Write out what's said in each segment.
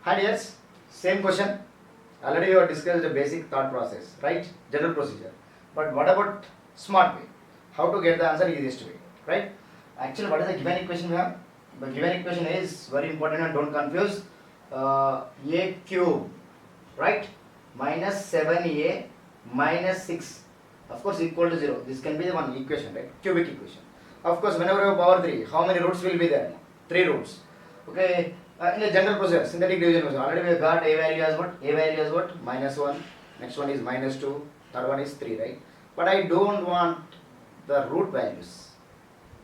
Hi dears, same question. Already you have discussed the basic thought process, right? General procedure. But what about smart way? How to get the answer easiest way, right? Actually, what is the given equation we have? The given equation is very important and don't confuse. A cube, right? Minus 7a minus 6. Of course, equal to 0. This can be the one equation, right? Cubic equation. Of course, whenever you have power 3, how many roots will be there? 3 roots. Okay. In a general process, synthetic division process, already we have got a value as what? A value as what? Minus 1. Next one is minus 2. Third one is 3, right? But I don't want the root values.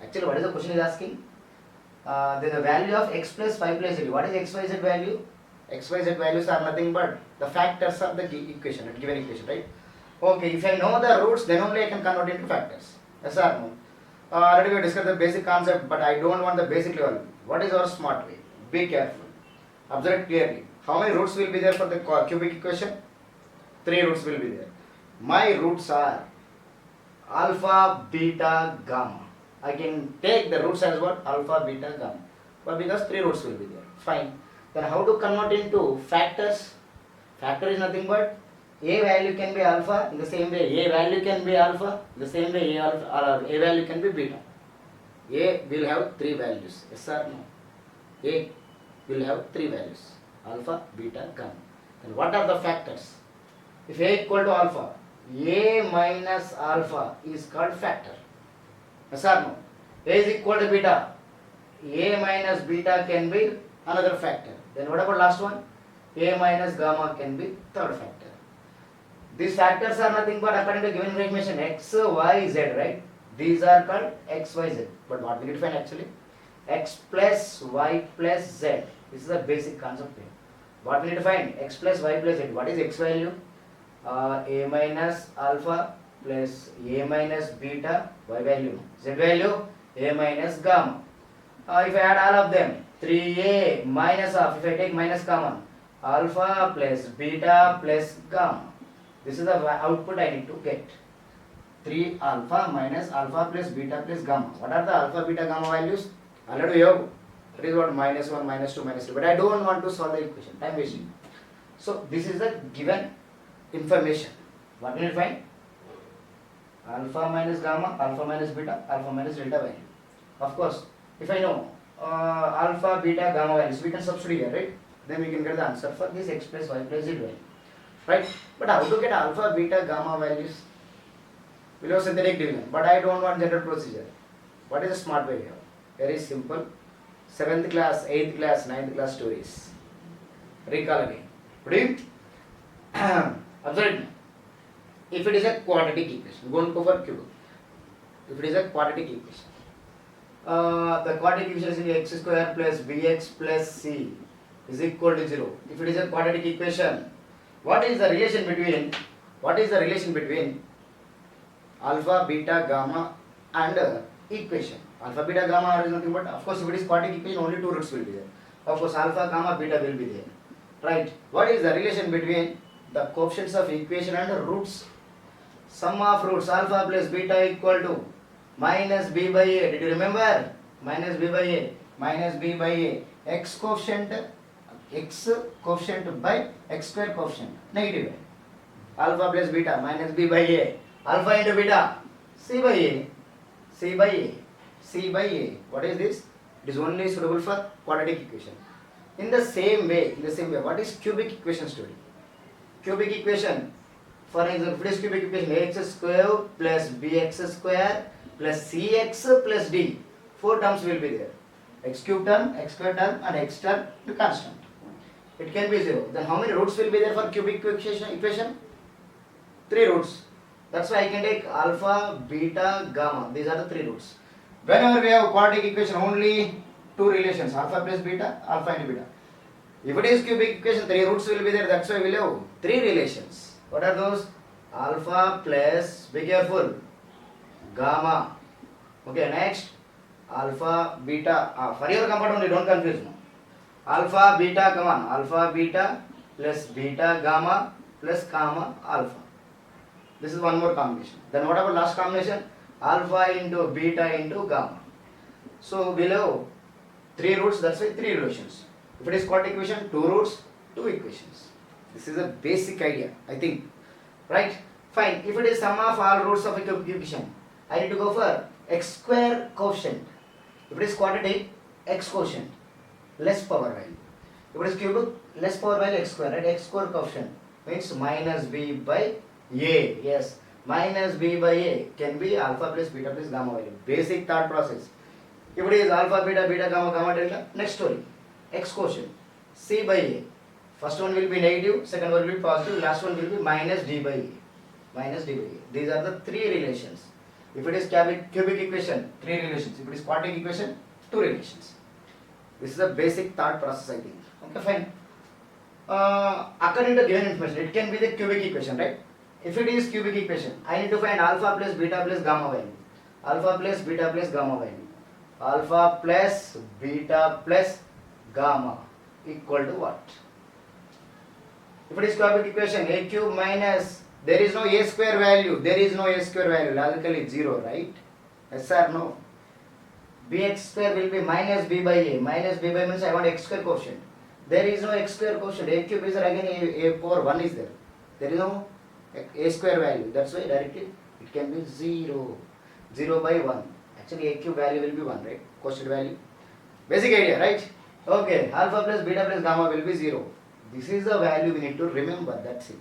Actually, what is the question is asking? The value of x plus 5 plus z. What is x, y, z value? X, y, z values are nothing but the factors of the equation, given equation, right? Okay, if I know the roots, then only I can convert into factors. Yes or no? Already we discussed the basic concept, but I don't want the basic level. What is our smart way? Be careful. Observe clearly. How many roots will be there for the cubic equation? 3 roots will be there. My roots are alpha, beta, gamma. I can take the roots as what? Alpha, beta, gamma. But because 3 roots will be there. Fine. Then how to convert into factors? Factor is nothing but a value can be alpha, in the same way a value can be alpha, in the same way a value can be beta. A will have 3 values. Yes or no? A will have 3 values. Alpha, beta, gamma. Then what are the factors? If A equal to alpha, A minus alpha is called factor. Yes or no? A is equal to beta, A minus beta can be another factor. Then what about last one? A minus gamma can be third factor. These factors are nothing but according to given information x, y, z, right? These are called x, y, z. But what we define actually? X plus y plus z. This is the basic concept here. What we define? X plus y plus z. What is x value? A minus alpha plus a minus beta. Y value. Z value? A minus gamma. If I add all of them, 3a minus half, if I take minus common, alpha plus beta plus gamma. This is the output I need to get. 3 alpha minus alpha plus beta plus gamma. What are the alpha, beta, gamma values? Already we have. That is what? Minus 1, minus 2, minus 3. But I don't want to solve the equation. Time wasting. So this is the given information. What will you find? Alpha minus gamma, alpha minus beta, alpha minus delta value. Of course, if I know alpha, beta, gamma values, we can substitute here, right? Then we can get the answer for this x plus y plus z value. Right? But how to get alpha, beta, gamma values? Below synthetic division. But I don't want general procedure. What is the smart way here? Very simple. 7th class, 8th class, 9th class stories. Recall again. Ready? Observe. If it is a quadratic equation, don't go for cubic. If it is a quadratic equation, the quadratic equation is x square plus bx plus c is equal to 0. If it is a quadratic equation, what is the relation between alpha, beta, gamma and equation? Alpha, beta, gamma is nothing but, of course, if it is quadratic equation, only 2 roots will be there. Of course, alpha, gamma, beta will be there. Right? What is the relation between the coefficients of equation and the roots? Sum of roots alpha plus beta equal to minus b by a. Did you remember? Minus b by a. Minus b by a. X coefficient by x square coefficient. Negative. Alpha plus beta minus b by a. Alpha into beta. C by a. C by a. C by a. What is this? It is only suitable for quadratic equation. In the same way, what is cubic equation story? Cubic equation, for example, if it is cubic equation, ax square plus bx square plus cx plus d. 4 terms will be there. X cube term, x square term and x term to constant. It can be 0. Then how many roots will be there for cubic equation? 3 roots. That's why I can take alpha, beta, gamma. These are the 3 roots. Whenever we have quadratic equation, only 2 relations, alpha plus beta, alpha and beta. If it is cubic equation, 3 roots will be there. That's why we have 3 relations. What are those? Alpha plus, be careful, gamma. Okay, next, alpha, beta. For your comfort only, don't confuse now. Alpha, beta, come on. Alpha, beta plus beta, gamma plus gamma, alpha. This is one more combination. Then what about last combination? Alpha into beta into gamma. So below 3 roots, that's why 3 relations. If it is quadratic equation, 2 roots, 2 equations. This is a basic idea, I think. Right? Fine. If it is sum of all roots of a cubic equation, I need to go for x square quotient. If it is quadratic, x quotient, less power value. If it is cubic, less power value x square, right? X square quotient means minus b by a. Yes, minus b by a can be alpha plus beta plus gamma value. Basic thought process. If it is alpha, beta, beta, gamma, gamma, delta, next story. X quotient, c by a. First one will be negative, second one will be positive, last one will be minus d by a. Minus d by a. These are the three relations. If it is cubic equation, 3 relations. If it is quadratic equation, 2 relations. This is a basic thought process, I think. Okay, fine. According to given information, it can be the cubic equation, right? If it is cubic equation, I need to find alpha plus beta plus gamma value. Alpha plus beta plus gamma value. Alpha plus beta plus gamma equal to what? If it is cubic equation, a cube minus, there is no a square value. There is no a square value. Logically 0, right? Yes or no? Bx square will be minus b by a. Minus b by means I want x square quotient. There is no x square quotient. A cube is there, again a power 1 is there. There is no a square value. That's why directly it can be 0. 0 by 1. Actually a cube value will be 1, right? Quotient value. Basic idea, right? Okay. Alpha plus beta plus gamma will be 0. This is the value we need to remember. That's it.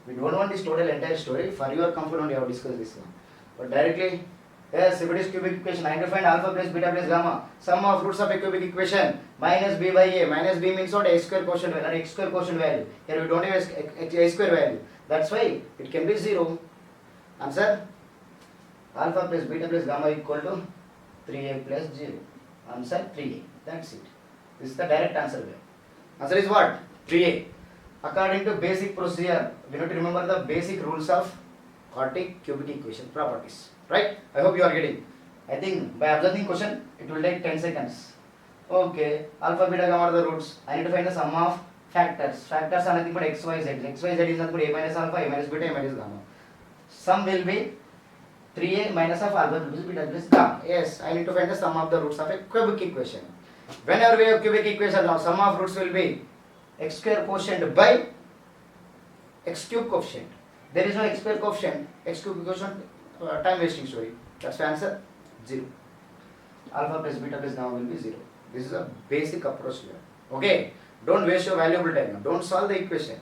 We don't want this total entire story. For your comfort only I have discussed this one. But directly, yes, if it is cubic equation, I need to find alpha plus beta plus gamma. Sum of roots of a cubic equation, minus b by a. Minus b means what? A square quotient value, or x square quotient value. Here we don't have a square value. That's why it can be 0. Answer? Alpha plus beta plus gamma equal to 3a plus 0. Answer 3a. That's it. This is the direct answer. Answer is what? 3a. According to basic procedure, we need to remember the basic rules of quadratic cubic equation properties. Right? I hope you are getting. I think by observing question, it will take 10 seconds. Okay. Alpha, beta, gamma are the roots. I need to find the sum of factors. Factors are nothing but x, y, z. X, y, z is nothing but a minus alpha, a minus beta, a minus gamma. Sum will be 3a minus of alpha plus beta plus gamma. Yes, I need to find the sum of the roots of a cubic equation. Whenever we have cubic equation, now sum of roots will be x square quotient by x cube coefficient. There is no x square coefficient, x cube quotient, time wasting story. That's the answer 0. Alpha plus beta plus gamma will be 0. This is a basic approach here. Okay, don't waste your valuable time. Don't solve the equation.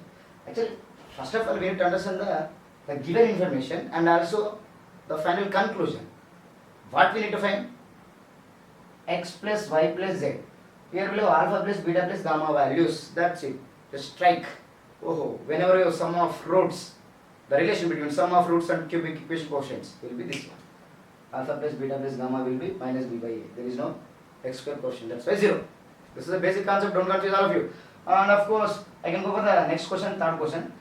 Actually, first of all, we need to understand the given information and also the final conclusion. What we need to find? X plus y plus z. Here below alpha plus beta plus gamma values. That's it. Just strike. Oh, whenever you have sum of roots, the relation between sum of roots and cubic equation quotients will be this one. Alpha plus beta plus gamma will be minus b by a. There is no x square quotient. That's why 0. This is a basic concept. Don't confuse all of you. And of course, I can go for the next question, third question.